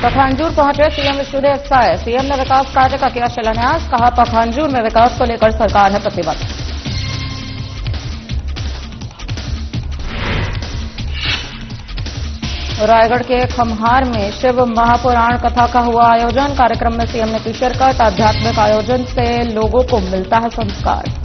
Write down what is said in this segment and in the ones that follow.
पखांजूर पहुंचे CM Vishnudeo Sai. CM ने विकास कार्य का किया शिलान्यास। कहा, पखांजूर में विकास को लेकर सरकार है प्रतिबद्ध। रायगढ़ के खम्हार में शिव महापुराण कथा का हुआ आयोजन। कार्यक्रम में सीएम ने की शिरकत। आध्यात्मिक आयोजन से लोगों को मिलता है संस्कार।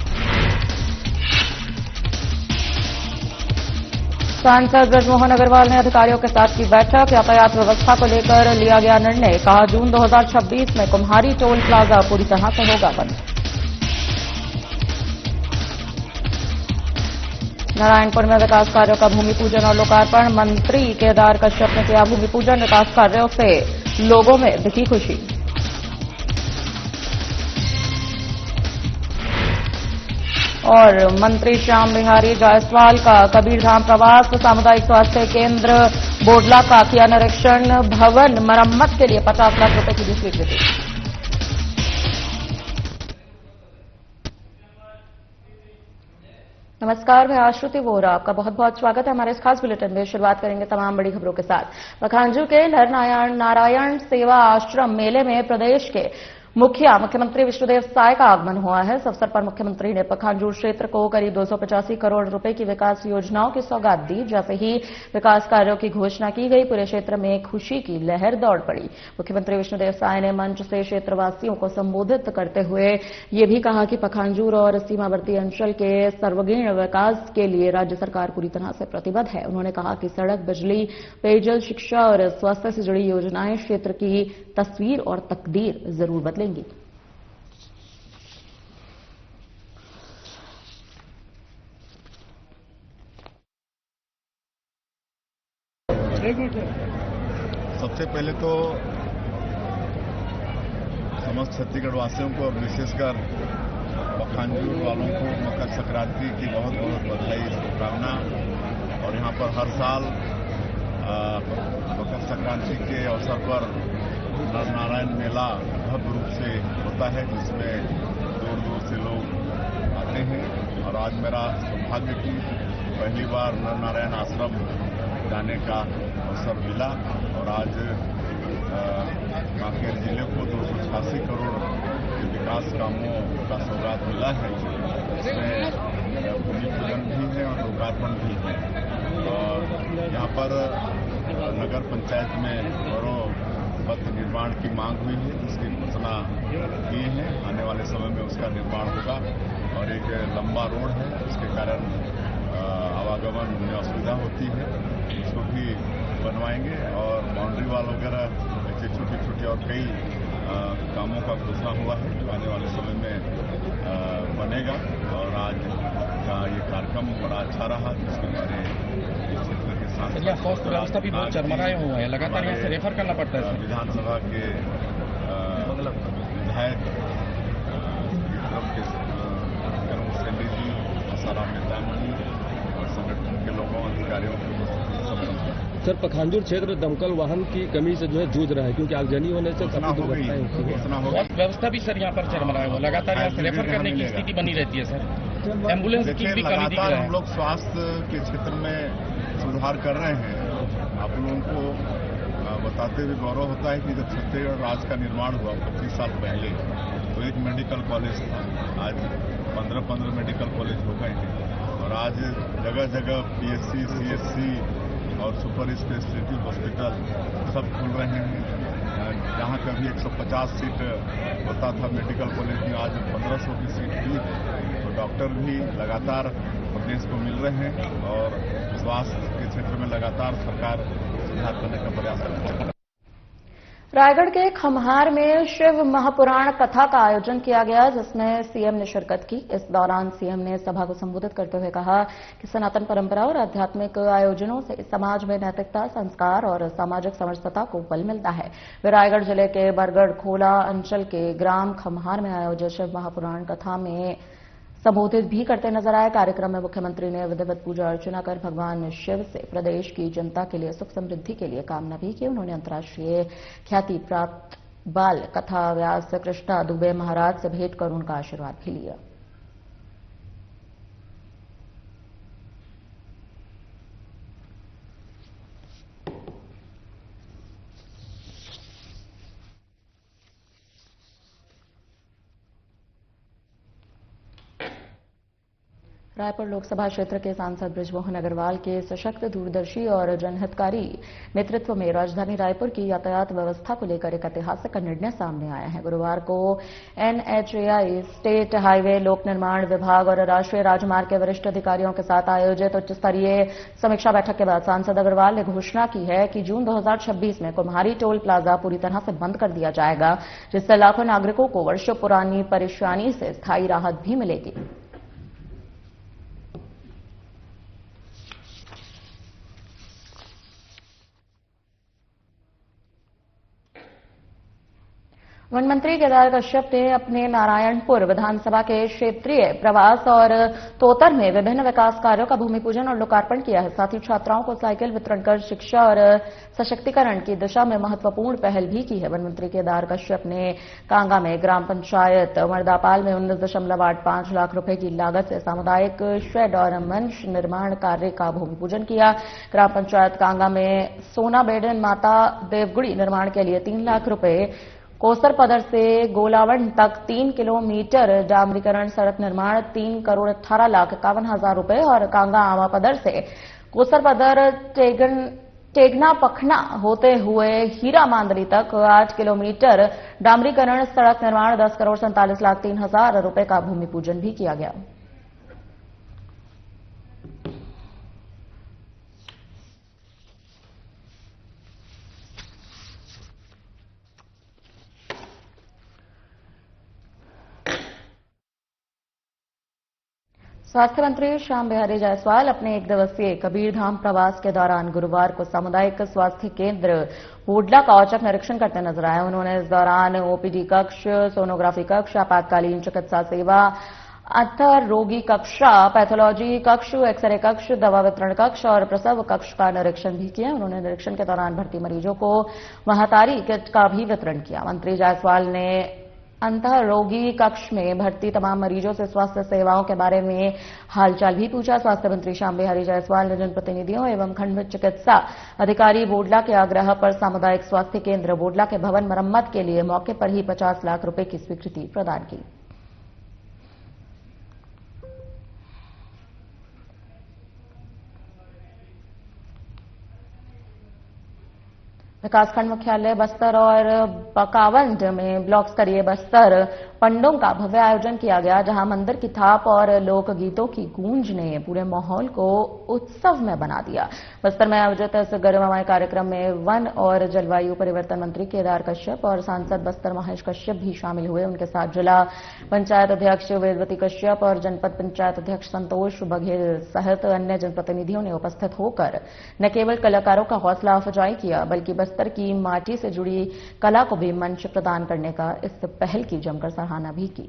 सांसद ब्रजमोहन अग्रवाल ने अधिकारियों के साथ की बैठक। यातायात व्यवस्था को लेकर लिया गया निर्णय। कहा, जून 2026 में कुम्हारी टोल प्लाजा पूरी तरह से होगा बंद। नारायणपुर में विकास कार्यों का भूमि पूजन और लोकार्पण। मंत्री केदार कश्यप ने किया भूमि पूजन। विकास कार्यों से लोगों में दिखी खुशी। और मंत्री श्याम बिहारी जायसवाल का कबीरधाम प्रवास। सामुदायिक स्वास्थ्य केंद्र बोडला का किया निरीक्षण। भवन मरम्मत के लिए 50 लाख रुपए की दी स्वीकृति। नमस्कार, मैं आश्रुति वोरा। आपका बहुत बहुत स्वागत है हमारे इस खास बुलेटिन में। शुरुआत करेंगे तमाम बड़ी खबरों के साथ। पखांजूर के नर नारायण सेवा आश्रम मेले में प्रदेश के मुख्यमंत्री विष्णुदेव साय का आगमन हुआ है। इस अवसर पर मुख्यमंत्री ने पखांजूर क्षेत्र को करीब 285 करोड़ रुपए की विकास योजनाओं की सौगात दी। जैसे ही विकास कार्यों की घोषणा की गई, पूरे क्षेत्र में खुशी की लहर दौड़ पड़ी। मुख्यमंत्री विष्णुदेव साय ने मंच से क्षेत्रवासियों को संबोधित करते हुए ये भी कहा कि पखांजूर और सीमावर्ती अंचल के सर्वांगीण विकास के लिए राज्य सरकार पूरी तरह से प्रतिबद्ध है। उन्होंने कहा कि सड़क, बिजली, पेयजल, शिक्षा और स्वास्थ्य से जुड़ी योजनाएं क्षेत्र की तस्वीर और तकदीर जरूर बदलेंगी। सबसे पहले तो समस्त छत्तीसगढ़ वासियों को और विशेषकर पखांजूर वालों को मकर संक्रांति की बहुत बहुत बधाई, शुभकामना। और यहाँ पर हर साल मकर संक्रांति के अवसर पर नर नारायण मेला भव्य रूप से होता है, जिसमें दूर दूर से लोग आते हैं। और आज मेरा सौभाग्य की पहली बार नर नारायण आश्रम जाने का अवसर मिला। और आज कांकेर जिले को 286 करोड़ के विकास कामों का सौगात मिला है। इसमें भूमि पूजन भी है और लोकार्पण भी है। और यहाँ पर नगर पंचायत में गौरव पथ निर्माण की मांग हुई है, जिसकी घोषणा की है। आने वाले समय में उसका निर्माण होगा। और एक लंबा रोड है, उसके कारण आवागमन में असुविधा होती है, उसको भी बनवाएंगे। और बाउंड्री वाल वगैरह ऐसे छोटी छोटी और कई कामों का घोषणा हुआ है, जो आने वाले समय में बनेगा। और आज का ये कार्यक्रम बड़ा अच्छा रहा, जिसके बारे इस क्षेत्र के सांसद स्वास्थ्य व्यवस्था भी बहुत चरमराए हुआ है, लगातार यहाँ से रेफर करना पड़ता है। विधानसभा के विधायक सैंडी जी, आसाराम नेताम जी और संगठन के लोगों, अधिकारियों की सर, पखांजूर क्षेत्र दमकल वाहन की कमी से जो है जूझ रहा है, क्योंकि आगजनी होने से काफी दुर्घटनाएं होती है। व्यवस्था भी सर यहाँ पर चरमराया हुआ, लगातार यहाँ से रेफर करने की स्थिति बनी रहती है सर। एम्बुलेंस की भी कमी दिख रहा है। हम लोग स्वास्थ्य के क्षेत्र में सुधार कर रहे हैं। आप लोगों को बताते हुए गौरव होता है कि जब छत्तीसगढ़ राज्य का निर्माण हुआ 25 साल पहले, तो एक मेडिकल कॉलेज था। आज 15 मेडिकल कॉलेज हो गए हैं। और आज जगह जगह पीएचसी, सीएचसी और सुपर स्पेशलिटी हॉस्पिटल सब खुल रहे हैं। जहाँ कभी 150 सीट होता था मेडिकल कॉलेज में, आज 1500 की सीट भी है। तो डॉक्टर भी लगातार प्रदेश को मिल रहे हैं और स्वास्थ्य के क्षेत्र में लगातार सरकार सुधार करने का प्रयास कर रही है। रायगढ़ के खम्हार में शिव महापुराण कथा का आयोजन किया गया, जिसमें सीएम ने शिरकत की। इस दौरान सीएम ने सभा को संबोधित करते हुए कहा कि सनातन परंपरा और आध्यात्मिक आयोजनों से समाज में नैतिकता, संस्कार और सामाजिक समरसता को बल मिलता है। वे रायगढ़ जिले के बरगढ़ खोला अंचल के ग्राम खम्हार में आयोजित शिव महापुराण कथा में संबोधित भी करते नजर आए। कार्यक्रम में मुख्यमंत्री ने विधिवत पूजा अर्चना कर भगवान शिव से प्रदेश की जनता के लिए सुख समृद्धि के लिए कामना भी की। उन्होंने अंतर्राष्ट्रीय ख्याति प्राप्त बाल कथा व्यास कृष्णा दुबे महाराज से भेंट कर उनका आशीर्वाद भी लिया। रायपुर लोकसभा क्षेत्र के सांसद बृजमोहन अग्रवाल के सशक्त, दूरदर्शी और जनहितकारी नेतृत्व में राजधानी रायपुर की यातायात व्यवस्था को लेकर एक ऐतिहासिक निर्णय सामने आया है। गुरुवार को एनएचएआई, स्टेट हाईवे, लोक निर्माण विभाग और राष्ट्रीय राजमार्ग के वरिष्ठ अधिकारियों के साथ आयोजित उच्च स्तरीय समीक्षा बैठक के बाद सांसद अग्रवाल ने घोषणा की है कि जून 2026 में कुम्हारी टोल प्लाजा पूरी तरह से बंद कर दिया जाएगा, जिससे लाखों नागरिकों को वर्षों पुरानी परेशानी से स्थायी राहत भी मिलेगी। वन मंत्री केदार कश्यप ने अपने नारायणपुर विधानसभा के क्षेत्रीय प्रवास और तोतर में विभिन्न विकास कार्यों का भूमि पूजन और लोकार्पण किया है। साथ ही छात्राओं को साइकिल वितरण कर शिक्षा और सशक्तिकरण की दिशा में महत्वपूर्ण पहल भी की है। वन मंत्री केदार कश्यप ने कांगा में ग्राम पंचायत मर्दापाल में 19.85 लाख रुपए की लागत से सामुदायिक शेड और मंच निर्माण कार्य का भूमि पूजन किया। ग्राम पंचायत कांगा में सोना बेडन माता देवगुड़ी निर्माण के लिए 3 लाख रुपए, कोसरपदर से गोलावन तक 3 किलोमीटर डामरीकरण सड़क निर्माण 3,18,51,000 रुपए और कांगा आमापदर से कोसरपदर टेगना पखना होते हुए हीरा मांदली तक 8 किलोमीटर डामरीकरण सड़क निर्माण 10,47,03,000 रुपए का भूमि पूजन भी किया गया। स्वास्थ्य मंत्री श्याम बिहारी जायसवाल अपने 1 दिवसीय कबीरधाम प्रवास के दौरान गुरुवार को सामुदायिक स्वास्थ्य केंद्र बोडला का औचक निरीक्षण करते नजर आए। उन्होंने इस दौरान ओपीडी कक्ष, सोनोग्राफी कक्ष, आपातकालीन चिकित्सा सेवा, अंतर रोगी कक्षा, पैथोलॉजी कक्ष, एक्सरे कक्ष, दवा वितरण कक्ष और प्रसव कक्ष का निरीक्षण भी किया। उन्होंने निरीक्षण के दौरान भर्ती मरीजों को महातारी किट का भी वितरण किया। मंत्री जायसवाल ने अंतर रोगी कक्ष में भर्ती तमाम मरीजों से स्वास्थ्य सेवाओं के बारे में हालचाल भी पूछा। स्वास्थ्य मंत्री श्याम बिहारी जायसवाल ने जनप्रतिनिधियों एवं खंड चिकित्सा अधिकारी बोडला के आग्रह पर सामुदायिक स्वास्थ्य केंद्र बोडला के भवन मरम्मत के लिए मौके पर ही 50 लाख रुपए की स्वीकृति प्रदान की। विकासखंड मुख्यालय बस्तर और बकावंड में ब्लॉक स्तरीय बस्तर पंडों का भव्य आयोजन किया गया, जहां मंदिर की थाप और लोकगीतों की गूंज ने पूरे माहौल को उत्सव में बना दिया। बस्तर में आयोजित इस गरिमामय कार्यक्रम में वन और जलवायु परिवर्तन मंत्री केदार कश्यप और सांसद बस्तर महेश कश्यप भी शामिल हुए। उनके साथ जिला पंचायत अध्यक्ष वेदवती कश्यप और जनपद पंचायत अध्यक्ष संतोष बघेल सहित अन्य जनप्रतिनिधियों ने उपस्थित होकर न केवल कलाकारों का हौसला अफजाई किया, बल्कि बस्तर की माटी से जुड़ी कला को भी मंच प्रदान करने का इस पहल की जमकर सराहना भी की।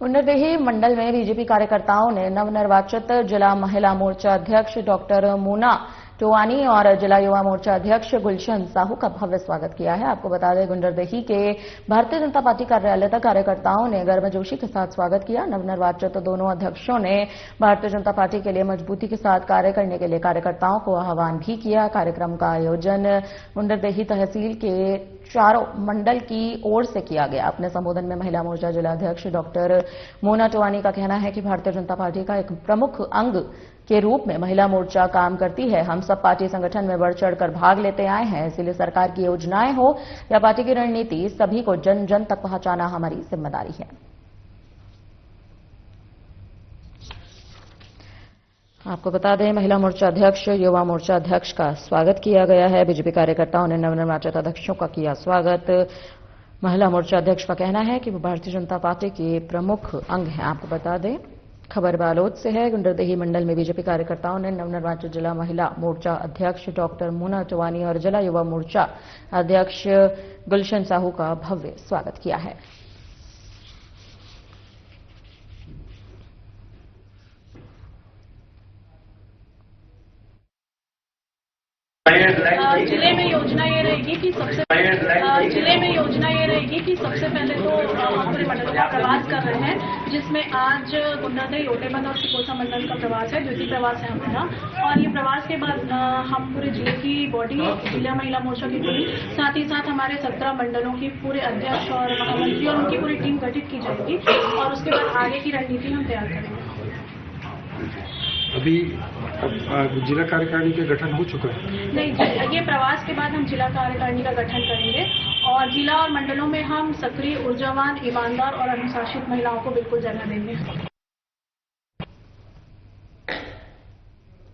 गुंडरदेही मंडल में बीजेपी कार्यकर्ताओं ने नवनिर्वाचित जिला महिला मोर्चा अध्यक्ष डॉक्टर मोना टोवानी और जिला युवा मोर्चा अध्यक्ष गुलशन साहू का भव्य स्वागत किया है। आपको बता दें, गुंडरदेही के भारतीय जनता पार्टी कार्यालय तक कार्यकर्ताओं ने गर्मजोशी के साथ स्वागत किया। नवनिर्वाचित दोनों अध्यक्षों ने भारतीय जनता पार्टी के लिए मजबूती के साथ कार्य करने के लिए कार्यकर्ताओं को आह्वान भी किया। कार्यक्रम का आयोजन गुंडरदेही तहसील के चारों मंडल की ओर से किया गया। अपने संबोधन में महिला मोर्चा जिला अध्यक्ष डॉक्टर मोना टोवानी का कहना है कि भारतीय जनता पार्टी का एक प्रमुख अंग के रूप में महिला मोर्चा काम करती है। हम सब पार्टी संगठन में बढ़ चढ़कर भाग लेते आए हैं, इसलिए सरकार की योजनाएं हो या पार्टी की रणनीति, सभी को जन जन तक पहुंचाना हमारी जिम्मेदारी है। आपको बता दें, महिला मोर्चा अध्यक्ष, युवा मोर्चा अध्यक्ष का स्वागत किया गया है। बीजेपी कार्यकर्ताओं ने नवनिर्वाचित अध्यक्षों का किया स्वागत। महिला मोर्चा अध्यक्ष का कहना है कि वो भारतीय जनता पार्टी के प्रमुख अंग हैं। आपको बता दें, खबर बालोद से है। गुंडरदेही मंडल में बीजेपी कार्यकर्ताओं ने नवनिर्वाचित जिला महिला मोर्चा अध्यक्ष डॉक्टर मोना टोवानी और जिला युवा मोर्चा अध्यक्ष गुलशन साहू का भव्य स्वागत किया है। जिले में योजना ये रहेगी कि सबसे जिले में योजना ये रहेगी करूंगी कि सबसे पहले तो हम पूरे मंडलों का प्रवास कर रहे हैं, जिसमें आज गुंडादही, ओटेबंद और सिकोसा मंडल का प्रवास है, द्वितीय प्रवास है हमारा। और ये प्रवास के बाद हम पूरे जिले की बॉडी, जिला महिला मोर्चा की टीम, साथ ही साथ हमारे 17 मंडलों की पूरे अध्यक्ष और महामंत्री और उनकी पूरी टीम गठित की जाएगी और उसके बाद आगे की रणनीति हम तैयार करेंगे। अभी जिला कार्यकारिणी का गठन हो चुका है? नहीं, ये प्रवास के बाद हम जिला कार्यकारिणी का गठन करेंगे और जिला और मंडलों में हम सक्रिय, ऊर्जावान, ईमानदार और अनुशासित महिलाओं को बिल्कुल जगह देंगे।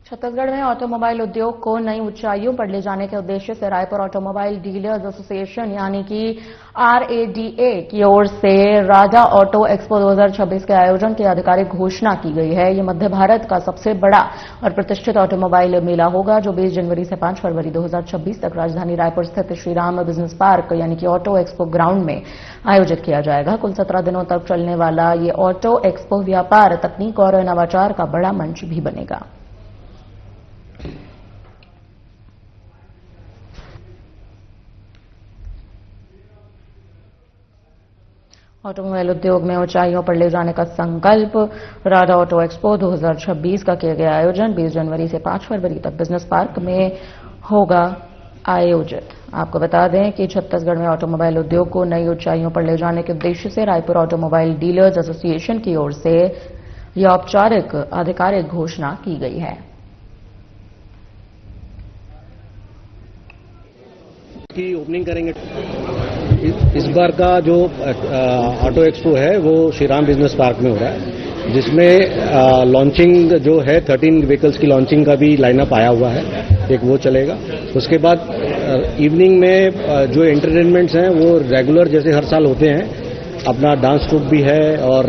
छत्तीसगढ़ में ऑटोमोबाइल उद्योग को नई ऊंचाइयों पर ले जाने के उद्देश्य से रायपुर ऑटोमोबाइल डीलर्स एसोसिएशन यानी कि RADA की ओर से राडा ऑटो एक्सपो 2026 के आयोजन की आधिकारिक घोषणा की गई है। ये मध्य भारत का सबसे बड़ा और प्रतिष्ठित ऑटोमोबाइल मेला होगा, जो 20 जनवरी से 5 फरवरी 2026 तक राजधानी रायपुर स्थित श्रीराम बिजनेस पार्क यानी कि ऑटो एक्सपो ग्राउंड में आयोजित किया जाएगा। कुल 17 दिनों तक चलने वाला ये ऑटो एक्सपो व्यापार, तकनीक और नवाचार का बड़ा मंच भी बनेगा। ऑटोमोबाइल उद्योग में ऊंचाइयों पर ले जाने का संकल्प राडा ऑटो एक्सपो 2026 का किया गया आयोजन 20 जनवरी से 5 फरवरी तक बिजनेस पार्क में होगा आयोजित। आपको बता दें कि छत्तीसगढ़ में ऑटोमोबाइल उद्योग को नई ऊंचाइयों पर ले जाने के उद्देश्य से रायपुर ऑटोमोबाइल डीलर्स एसोसिएशन की ओर से यह औपचारिक आधिकारिक घोषणा की गई है। की ओपनिंग करेंगे। इस बार का जो ऑटो एक्सपो है वो श्रीराम बिजनेस पार्क में हो रहा है, जिसमें लॉन्चिंग जो है 13 व्हीकल्स की लॉन्चिंग का भी लाइनअप आया हुआ है, एक वो चलेगा। उसके बाद इवनिंग में जो एंटरटेनमेंट्स हैं वो रेगुलर जैसे हर साल होते हैं, अपना डांस ट्रूप भी है और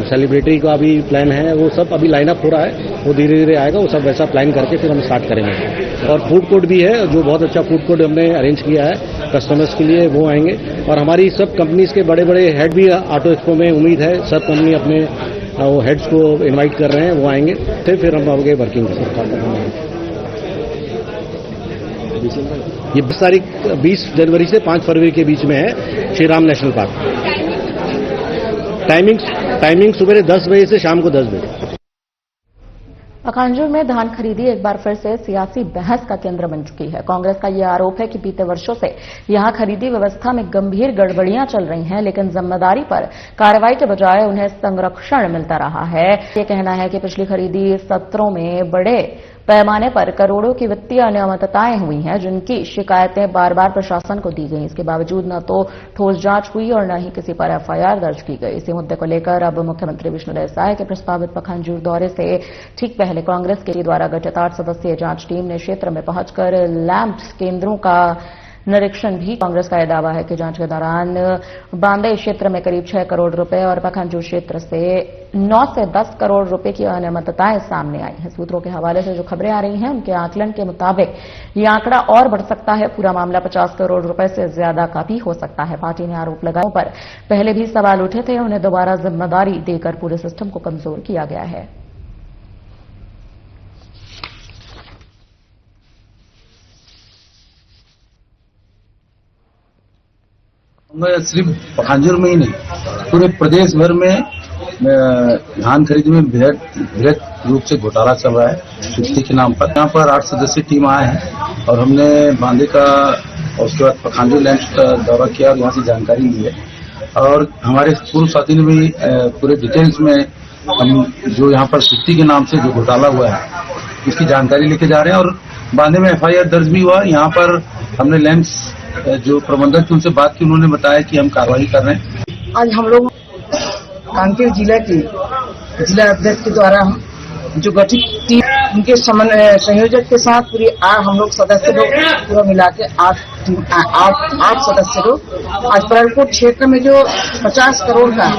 सेलिब्रिटी का भी प्लान है, वो सब अभी लाइनअप हो रहा है, वो धीरे धीरे आएगा, वो सब वैसा प्लान करके फिर हम स्टार्ट करेंगे। और फूड कोर्ट भी है, जो बहुत अच्छा फूड कोर्ट हमने अरेंज किया है कस्टमर्स के लिए, वो आएंगे। और हमारी सब कंपनीज के बड़े बड़े हेड भी ऑटो एक्सपो में, उम्मीद है सब कंपनी अपने वो हेड्स को इनवाइट कर रहे हैं, वो आएंगे, फिर हम आगे वर्किंग करेंगे। ये 20 जनवरी से 5 फरवरी के बीच में है श्रीराम नेशनल पार्क। टाइमिंग सुबह 10 बजे से शाम को 10 बजे। पखांजूर में धान खरीदी एक बार फिर से सियासी बहस का केंद्र बन चुकी है। कांग्रेस का यह आरोप है कि बीते वर्षों से यहां खरीदी व्यवस्था में गंभीर गड़बड़ियां चल रही हैं, लेकिन जिम्मेदारी पर कार्रवाई के बजाय उन्हें संरक्षण मिलता रहा है। ये कहना है कि पिछली खरीदी सत्रों में बड़े पैमाने पर करोड़ों की वित्तीय अनियमितताएं हुई हैं, जिनकी शिकायतें बार बार प्रशासन को दी गई। इसके बावजूद न तो ठोस जांच हुई और न ही किसी पर FIR दर्ज की गई। इसी मुद्दे को लेकर अब मुख्यमंत्री विष्णुदेव साय के प्रस्तावित पखांजूर दौरे से ठीक पहले कांग्रेस के द्वारा गठित 8 सदस्यीय जांच टीम ने क्षेत्र में पहुंचकर लैंप केंद्रों का निरीक्षण भी। कांग्रेस का यह दावा है कि जांच के दौरान बांदई क्षेत्र में करीब 6 करोड़ रुपए और पखांजूर क्षेत्र से 9 से 10 करोड़ रुपए की अनियमितताएं सामने आई हैं। सूत्रों के हवाले से जो खबरें आ रही हैं, उनके आकलन के मुताबिक ये आंकड़ा और बढ़ सकता है। पूरा मामला 50 करोड़ रुपए से ज्यादा का भी हो सकता है। पार्टी ने आरोप लगाए पर पहले भी सवाल उठे थे, उन्हें दोबारा जिम्मेदारी देकर पूरे सिस्टम को कमजोर किया गया है। सिर्फ पखांजूर में ही नहीं, पूरे प्रदेश भर में धान खरीदी में बृहद रूप से घोटाला चल रहा है चुस्ती के नाम पर। यहाँ पर 8 सदस्यीय टीम आए हैं और हमने बांदे का और उसके बाद पखांजूर लैंड का दौरा किया और यहाँ से जानकारी ली है। और हमारे पूर्व साथी ने भी पूरे डिटेल्स में हम जो यहाँ पर चुस्ती के नाम से जो घोटाला हुआ है उसकी जानकारी लेके जा रहे हैं। और बांदे में FIR दर्ज भी हुआ। यहाँ पर हमने लैंड्स जो प्रबंधक थे उनसे बात की, उन्होंने बताया कि हम कार्रवाई कर रहे हैं। आज हम लोग कांकेर जिला के जिला अध्यक्ष के द्वारा जो गठित टीम, उनके संयोजक के साथ पूरी हम लोग सदस्य लोग पूरा मिला के 8 सदस्य लोग आज परालकोट क्षेत्र में जो 50 करोड़ का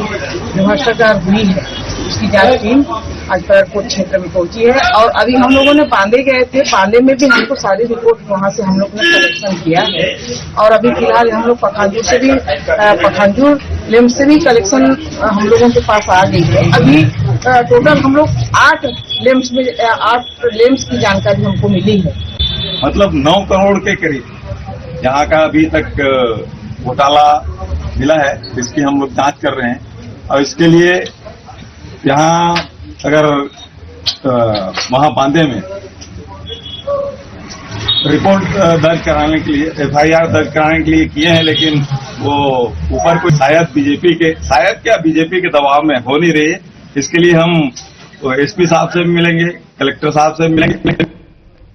जो भ्रष्टाचार हुई है उसकी जांच टीम आज परालकोट क्षेत्र में पहुंची है। और अभी हम लोगों ने बांदे गए थे, बांदे में भी हमको सारी रिपोर्ट वहां से हम लोग ने कलेक्शन किया है। और अभी फिलहाल हम लोग पखांजूर से भी पखांजूर लेम्स से भी कलेक्शन हम लोगों के पास आ गई है। अभी टोटल हम लोग 8 लेम्स की जानकारी हमको मिली है। मतलब 9 करोड़ के करीब यहाँ का अभी तक घोटाला मिला है, जिसकी हम लोग जांच कर रहे हैं। और इसके लिए यहाँ अगर वहाँ बांधे में रिपोर्ट दर्ज कराने के लिए, FIR दर्ज कराने के लिए किए हैं, लेकिन वो ऊपर कोई शायद बीजेपी के दबाव में हो नहीं रही है। इसके लिए हम SP साहब से भी मिलेंगे, कलेक्टर साहब से मिलेंगे।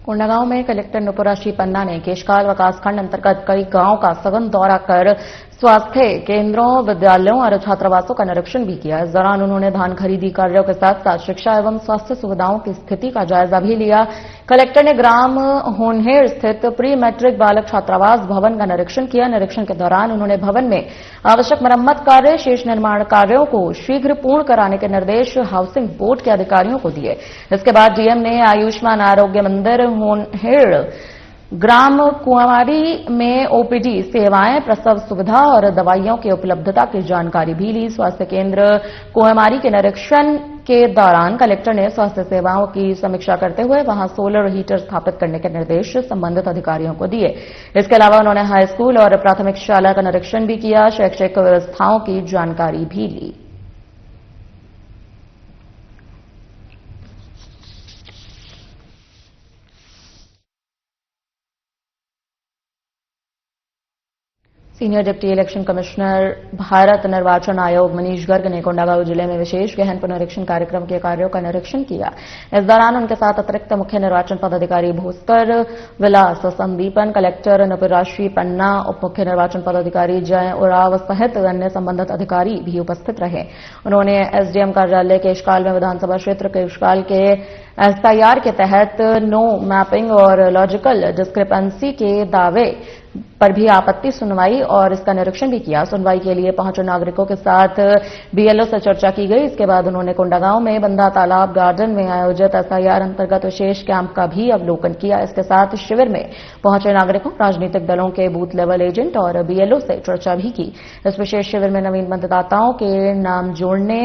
कोंडागांव में कलेक्टर नुपुराशी पन्ना ने केशकाल विकासखंड अंतर्गत कई गांवों का सघन दौरा कर स्वास्थ्य केंद्रों, विद्यालयों और छात्रावासों का निरीक्षण भी किया। इस दौरान उन्होंने धान खरीदी कार्यों के साथ साथ शिक्षा एवं स्वास्थ्य सुविधाओं की स्थिति का जायजा भी लिया। कलेक्टर ने ग्राम होनहेड़ स्थित प्री मैट्रिक बालक छात्रावास भवन का निरीक्षण किया। निरीक्षण के दौरान उन्होंने भवन में आवश्यक मरम्मत कार्य, शेष निर्माण कार्यों को शीघ्र पूर्ण कराने के निर्देश हाउसिंग बोर्ड के अधिकारियों को दिए। इसके बाद डीएम ने आयुष्मान आरोग्य मंदिर होनहेड़, ग्राम कुंवारी में OPD सेवाएं, प्रसव सुविधा और दवाइयों की उपलब्धता की जानकारी भी ली। स्वास्थ्य केंद्र कुंवारी के निरीक्षण के दौरान कलेक्टर ने स्वास्थ्य सेवाओं की समीक्षा करते हुए वहां सोलर हीटर स्थापित करने के निर्देश संबंधित अधिकारियों को दिए। इसके अलावा उन्होंने हाई स्कूल और प्राथमिक शाला का निरीक्षण भी किया, शैक्षिक व्यवस्थाओं की जानकारी भी ली। सीनियर डिप्टी इलेक्शन कमिश्नर भारत निर्वाचन आयोग मनीष गर्ग ने कोंडागांव जिले में विशेष गहन पुनरीक्षण कार्यक्रम के कार्यों का निरीक्षण किया। इस दौरान उनके साथ अतिरिक्त मुख्य निर्वाचन पदाधिकारी भोस्कर विलास संदीपन, कलेक्टर नुपुराशी पन्ना, उप मुख्य निर्वाचन पदाधिकारी जय उराव सहित अन्य संबंधित अधिकारी भी उपस्थित रहे। उन्होंने एसडीएम कार्यालय केशकाल में विधानसभा क्षेत्र केशकाल के SIR के तहत नो मैपिंग और लॉजिकल डिस्क्रिपेंसी के दावे पर भी आपत्ति सुनवाई और इसका निरीक्षण भी किया। सुनवाई के लिए पहुंचे नागरिकों के साथ BLO से चर्चा की गई। इसके बाद उन्होंने कोंडागांव में बंधा तालाब गार्डन में आयोजित SIR अंतर्गत विशेष कैंप का भी अवलोकन किया। इसके साथ शिविर में पहुंचे नागरिकों, राजनीतिक दलों के बूथ लेवल एजेंट और BLO से चर्चा भी की। इस विशेष शिविर में नवीन मतदाताओं के नाम जोड़ने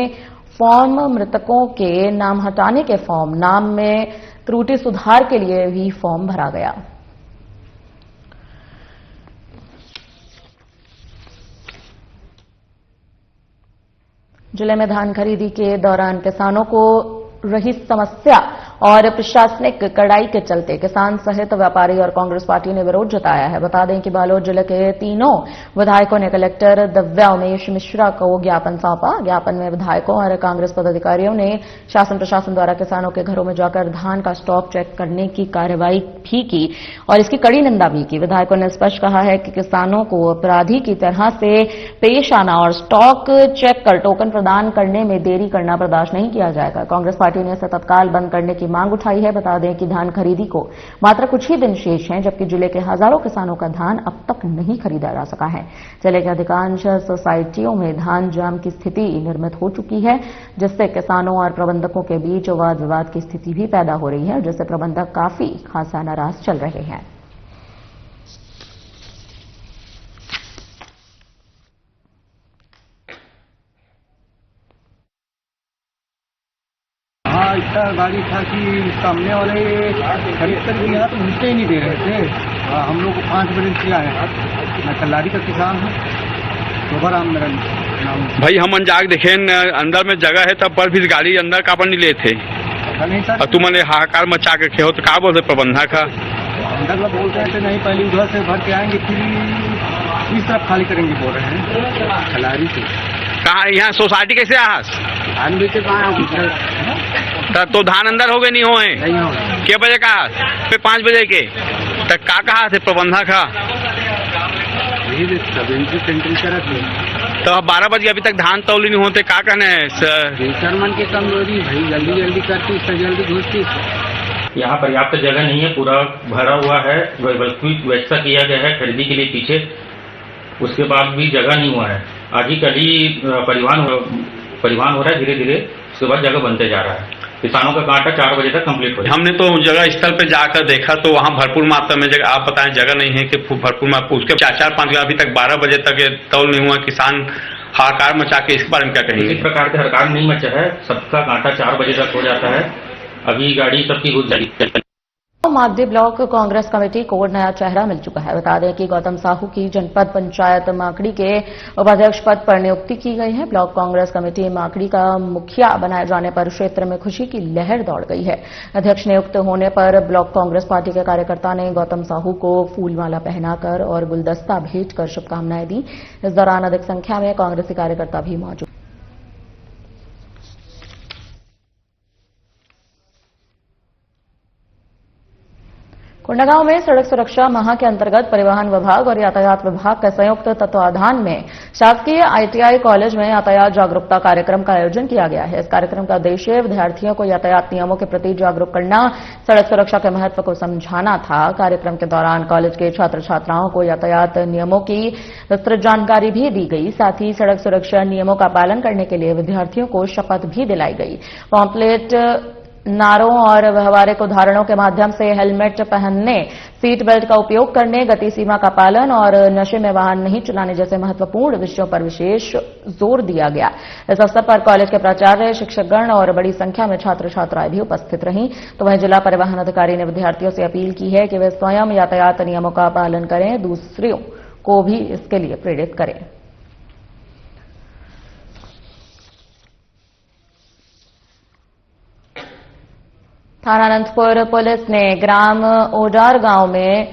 फॉर्म, मृतकों के नाम हटाने के फॉर्म, नाम में त्रुटि सुधार के लिए भी फॉर्म भरा गया। जिले में धान खरीदी के दौरान किसानों को रही समस्या और प्रशासनिक कड़ाई के चलते किसान सहित व्यापारी और कांग्रेस पार्टी ने विरोध जताया है। बता दें कि बालोद जिले के तीनों विधायकों ने कलेक्टर दिव्या उमेश मिश्रा को ज्ञापन सौंपा। ज्ञापन में विधायकों और कांग्रेस पदाधिकारियों ने शासन प्रशासन द्वारा किसानों के घरों में जाकर धान का स्टॉक चेक करने की कार्रवाई भी की और इसकी कड़ी निंदा भी की। विधायकों ने स्पष्ट कहा है कि किसानों को अपराधी की तरह से पेश आना और स्टॉक चेक कर टोकन प्रदान करने में देरी करना बर्दाश्त नहीं किया जाएगा। कांग्रेस पार्टी ने इसे तत्काल बंद करने की मांग उठाई है। बता दें कि धान खरीदी को मात्र कुछ ही दिन शेष हैं, जबकि जिले के हजारों किसानों का धान अब तक नहीं खरीदा जा सका है। जिले के अधिकांश सोसाइटियों में धान जाम की स्थिति निर्मित हो चुकी है, जिससे किसानों और प्रबंधकों के बीच वाद विवाद की स्थिति भी पैदा हो रही है, जिससे प्रबंधक काफी खासा नाराज चल रहे हैं। इतना गाड़ी था कि सामने वाले खरीद कर भी यहाँ तो घुसते ही नहीं दे रहे थे। हम लोग को 5 बजे किया है। मैं कल्लारी का किसान हूँ, शोभाराम मेरा नाम। भाई हम अनजाग देखे अंदर में जगह है तब पर भी गाड़ी अंदर का नहीं ले थे नहीं सर। और तुमने हाहाकार मचा के रखे हो तो क्या बोलते प्रबंधक का अंदर में बोल रहे थे नहीं, पहले उधर से भर के आएंगे फिर इस तरफ खाली करेंगे बोल रहे हैं कल्लारी से। कहाँ यहाँ सोसाइटी कैसे आहस धान बेचे तो धान अंदर हो गए नहीं हो क्या बजे का 5 बजे के तक का कहा थे प्रबंधक का तो 12 बजे अभी तक धान तौली नहीं होते, क्या कहने हैं शर्मन की कमजोरी भाई, जल्दी जल्दी करती इससे जल्दी घुसती। यहाँ पर्याप्त जगह नहीं है, पूरा भरा हुआ है, व्यवस्था किया गया है खरीदी के लिए पीछे, उसके बाद भी जगह नहीं हुआ है। आज ही कल ही परिवहन हो रहा है धीरे धीरे, उसके बाद जगह बनते जा रहा है। किसानों का कांटा 4 बजे तक कंप्लीट हो। हमने तो जगह स्थल पे जाकर देखा तो वहाँ भरपूर मात्रा में जगह, आप बताएं जगह नहीं है कि भरपूर मात्रा, उसके 4-5 अभी तक 12 बजे तक तौल नहीं हुआ। किसान हाहाकार मचा के इस बारे में क्या कहेंगे? इस प्रकार से हड़कान नहीं मचा है, सबका कांटा 4 बजे तक हो जाता है। अभी गाड़ी सबकी घुस जाएगी। मागधी ब्लॉक कांग्रेस कमेटी को नया चेहरा मिल चुका है। बता दें कि गौतम साहू की जनपद पंचायत माकड़ी के उपाध्यक्ष पद पर नियुक्ति की गई है। ब्लॉक कांग्रेस कमेटी माकड़ी का मुखिया बनाए जाने पर क्षेत्र में खुशी की लहर दौड़ गई है। अध्यक्ष नियुक्त होने पर ब्लॉक कांग्रेस पार्टी के कार्यकर्ता ने गौतम साहू को फूलमाला पहनाकर और गुलदस्ता भेंट कर शुभकामनाएं दी। इस दौरान अधिक संख्या में कांग्रेसी कार्यकर्ता भी मौजूद। कोंडागांव में सड़क सुरक्षा माह के अंतर्गत परिवहन विभाग और यातायात विभाग के संयुक्त तत्वाधान में शासकीय आईटीआई कॉलेज में यातायात जागरूकता कार्यक्रम का आयोजन किया गया है। इस कार्यक्रम का उद्देश्य विद्यार्थियों को यातायात नियमों के प्रति जागरूक करना, सड़क सुरक्षा के महत्व को समझाना था। कार्यक्रम के दौरान कॉलेज के छात्र छात्राओं को यातायात नियमों की विस्तृत जानकारी भी दी गई। साथ ही सड़क सुरक्षा नियमों का पालन करने के लिए विद्यार्थियों को शपथ भी दिलाई गई। पॉम्पलेट, नारों और व्यवहारिक उदाहरणों के माध्यम से हेलमेट पहनने, सीट बेल्ट का उपयोग करने, गति सीमा का पालन और नशे में वाहन नहीं चलाने जैसे महत्वपूर्ण विषयों पर विशेष जोर दिया गया। इस अवसर पर कॉलेज के प्राचार्य, शिक्षकगण और बड़ी संख्या में छात्र छात्राएं भी उपस्थित रहीं। तो वहीं जिला परिवहन अधिकारी ने विद्यार्थियों से अपील की है कि वे स्वयं यातायात नियमों का पालन करें, दूसरों को भी इसके लिए प्रेरित करें। थाना अनंतपुर पुलिस ने ग्राम ओडार गांव में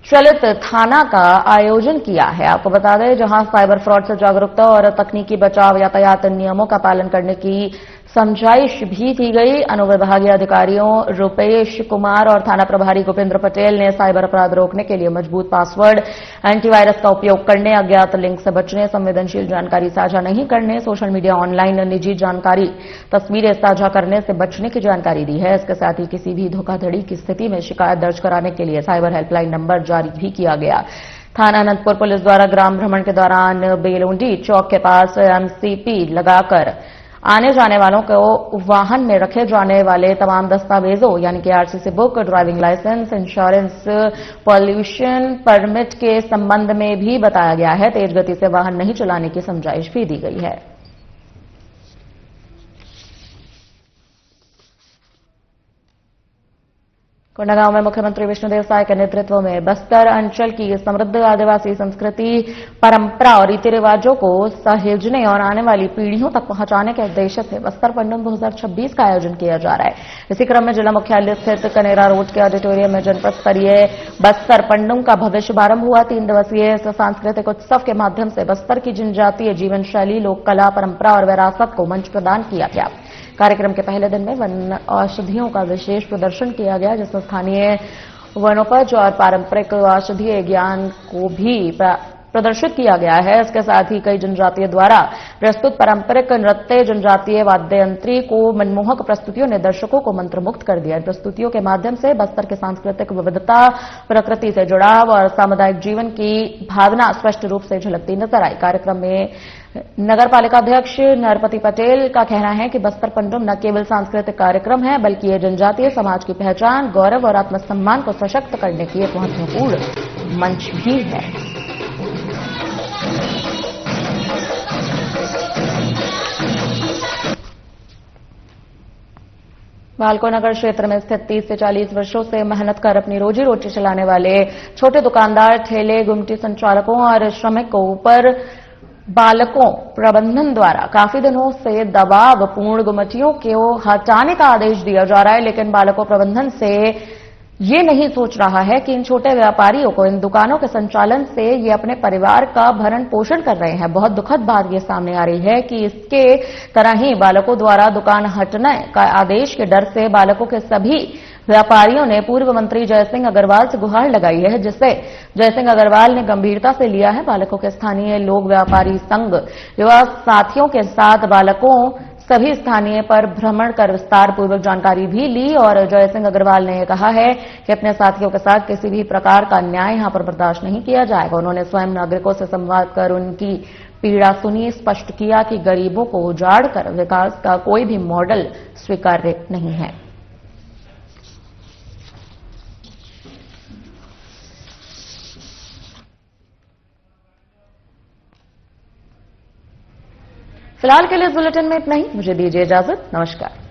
चलित थाना का आयोजन किया है। आपको बता दें, जहां साइबर फ्रॉड से जागरूकता और तकनीकी बचाव, यातायात नियमों का पालन करने की समझाइश भी की गई। अनुविभागीय अधिकारियों रुपेश कुमार और थाना प्रभारी गोविंद्र पटेल ने साइबर अपराध रोकने के लिए मजबूत पासवर्ड, एंटीवायरस का उपयोग करने, अज्ञात लिंक से बचने, संवेदनशील जानकारी साझा नहीं करने, सोशल मीडिया, ऑनलाइन निजी जानकारी, तस्वीरें साझा करने से बचने की जानकारी दी है। इसके साथ ही किसी भी धोखाधड़ी की स्थिति में शिकायत दर्ज कराने के लिए साइबर हेल्पलाइन नंबर जारी भी किया गया। थाना अनंतपुर पुलिस द्वारा ग्राम भ्रमण के दौरान बेलुंडी चौक के पास एमसीपी लगाकर आने जाने वालों को वाहन में रखे जाने वाले तमाम दस्तावेजों यानी कि RCC book, driving licence, insurance, pollution permit के संबंध में भी बताया गया है। तेज गति से वाहन नहीं चलाने की समझाइश भी दी गई है। कोंडागांव में मुख्यमंत्री विष्णुदेव साय के नेतृत्व में बस्तर अंचल की समृद्ध आदिवासी संस्कृति, परंपरा और रीति रिवाजों को सहेजने और आने वाली पीढ़ियों तक पहुंचाने के उद्देश्य से बस्तर पंडुम 2026 का आयोजन किया जा रहा है। इसी क्रम में जिला मुख्यालय स्थित कनेरा रोड के ऑडिटोरियम में जनपद स्तरीय बस्तर पंडुम का भव्य शुभारंभ हुआ। 3 दिवसीय इस सांस्कृतिक उत्सव के माध्यम से बस्तर की जनजातीय जीवन शैली, लोक कला, परंपरा और विरासत को मंच प्रदान किया गया। कार्यक्रम के पहले दिन में वन औषधियों का विशेष प्रदर्शन किया गया, जिसमें स्थानीय वनोपज और पारंपरिक औषधीय ज्ञान को भी प्रदर्शित किया गया है। इसके साथ ही कई जनजातियों द्वारा प्रस्तुत पारंपरिक नृत्य, जनजातीय वाद्य यंत्री को मनमोहक प्रस्तुतियों ने दर्शकों को मंत्रमुग्ध कर दिया। प्रस्तुतियों के माध्यम से बस्तर के सांस्कृतिक विविधता, प्रकृति से जुड़ाव और सामुदायिक जीवन की भावना स्पष्ट रूप से झलकती नजर आई। कार्यक्रम में नगर पालिका अध्यक्ष नरपति पटेल का कहना है कि बस्तर पंडुम न केवल सांस्कृतिक कार्यक्रम है, बल्कि ये जनजातीय समाज की पहचान, गौरव और आत्मसम्मान को सशक्त करने की एक महत्वपूर्ण मंच भी है। भालको नगर क्षेत्र में स्थित 30 से 40 वर्षों से मेहनत कर अपनी रोजी रोटी चलाने वाले छोटे दुकानदार, ठेले, गुमटी संचालकों और श्रमिकों पर बालकों प्रबंधन द्वारा काफी दिनों से दबाव पूर्ण गुमटियों को हटाने का आदेश दिया जा रहा है, लेकिन बालकों प्रबंधन से ये नहीं सोच रहा है कि इन छोटे व्यापारियों को इन दुकानों के संचालन से ये अपने परिवार का भरण पोषण कर रहे हैं। बहुत दुखद बात ये सामने आ रही है कि इसके तरह ही बालकों द्वारा दुकान हटने का आदेश के डर से बालकों के सभी व्यापारियों ने पूर्व मंत्री जयसिंह अग्रवाल से गुहार लगाई है, जिसे जयसिंह अग्रवाल ने गंभीरता से लिया है। बालकों के स्थानीय लोक व्यापारी संघ युवा साथियों के साथ बालकों सभी स्थानीय पर भ्रमण कर विस्तार पूर्वक जानकारी भी ली और जयसिंह अग्रवाल ने कहा है कि अपने साथियों के साथ किसी भी प्रकार का अन्याय यहां पर बर्दाश्त नहीं किया जाएगा। उन्होंने स्वयं नागरिकों से संवाद कर उनकी पीड़ा सुनी, स्पष्ट किया कि गरीबों को उजाड़ कर विकास का कोई भी मॉडल स्वीकार्य नहीं है। फिलहाल के लिए इस बुलेटिन में इतना ही। मुझे दीजिए इजाजत। नमस्कार।